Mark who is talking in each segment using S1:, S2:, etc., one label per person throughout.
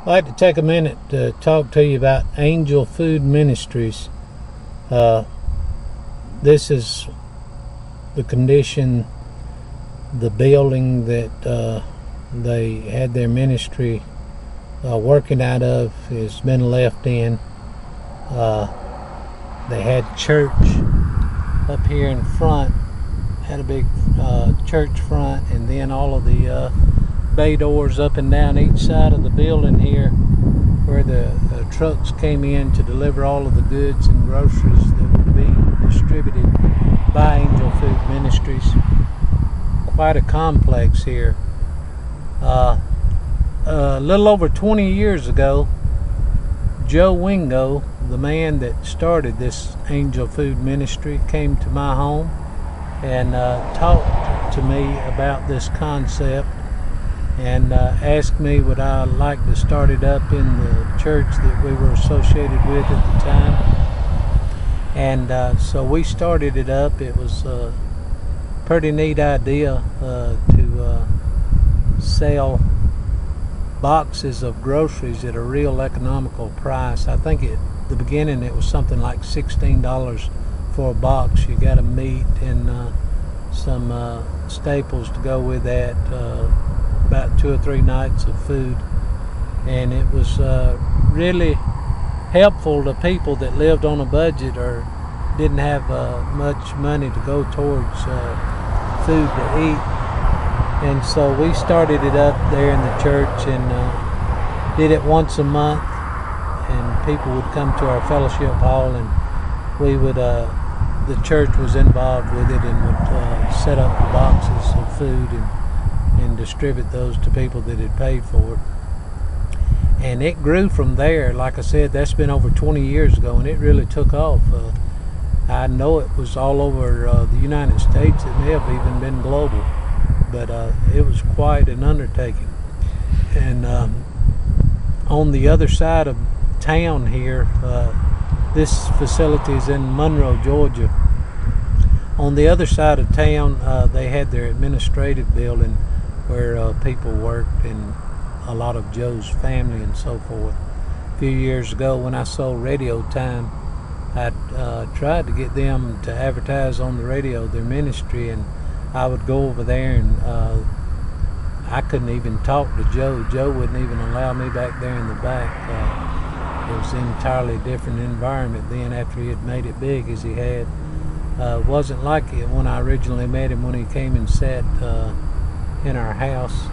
S1: I'd like to take a minute to talk to you about Angel Food Ministries. This is the condition, the building that they had their ministry working out of has been left in. They had church up here in front, had a big church front, and then all of the bay doors up and down each side of the building here where the trucks came in to deliver all of the goods and groceries that would be distributed by Angel Food Ministries. Quite a complex here. A little over 20 years ago, Joe Wingo, the man that started this Angel Food Ministry, came to my home and talked to me about this concept and asked me would I like to start it up in the church that we were associated with at the time. And so we started it up. It was a pretty neat idea to sell boxes of groceries at a real economical price. I think at the beginning it was something like $16 for a box. You got a meat and some staples to go with that, about 2 or 3 nights of food, and it was really helpful to people that lived on a budget or didn't have much money to go towards food to eat. And so we started it up there in the church and did it once a month, and people would come to our fellowship hall, and we would the church was involved with it and would set up the boxes of food and distribute those to people that had paid for it. And it grew from there. Like I said, that's been over 20 years ago, and it really took off. I know it was all over the United States. It may have even been global, but it was quite an undertaking. And on the other side of town here, this facility is in Monroe, Georgia. On the other side of town, they had their administrative building where people worked, and a lot of Joe's family and so forth. A few years ago when I sold radio time, I tried to get them to advertise on the radio their ministry, and I would go over there and I couldn't even talk to Joe. Joe wouldn't even allow me back there in the back. It was an entirely different environment then after he had made it big as he had. It wasn't like it when I originally met him, when he came and sat in our house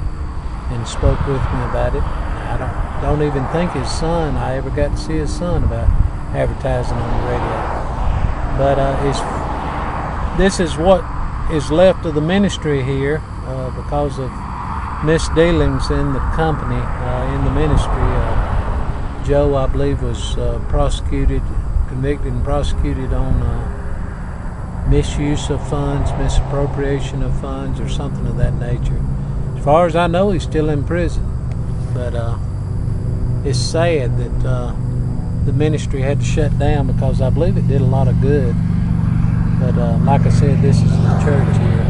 S1: and spoke with me about it. I don't even think I ever got to see his son about advertising on the radio. But this is what is left of the ministry here because of misdealings in the company, in the ministry. Joe, I believe, was convicted and prosecuted on misuse of funds, misappropriation of funds, or something of that nature. As far as I know, he's still in prison. But it's sad that the ministry had to shut down because I believe it did a lot of good. But like I said, this is the church here,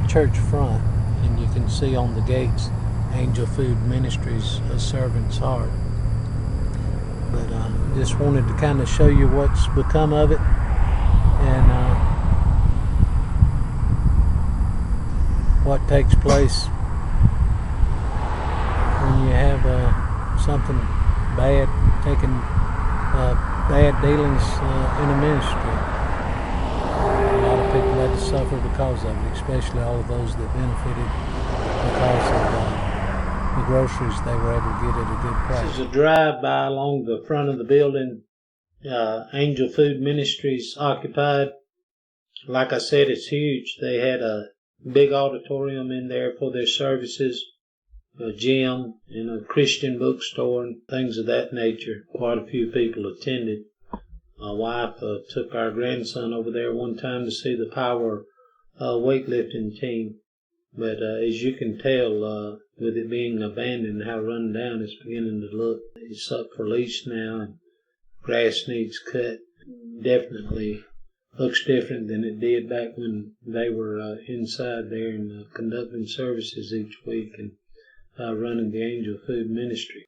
S1: church front, and you can see on the gates, Angel Food Ministries, A Servant's Heart. But just wanted to kind of show you what's become of it, and what takes place when you have something bad, bad dealings in a ministry. A lot of people had to suffer because of it, especially all of those that benefited because of the groceries they were able to get at a good price. This is a drive-by along the front of the building. Angel Food Ministries occupied. Like I said, it's huge. They had a big auditorium in there for their services, a gym, and a Christian bookstore, and things of that nature. Quite a few people attended. My wife took our grandson over there one time to see the power weightlifting team. But as you can tell, with it being abandoned, how run down it's beginning to look. It's up for lease now, and grass needs cut. Definitely looks different than it did back when they were inside there and conducting services each week. And running the Angel Food Ministry.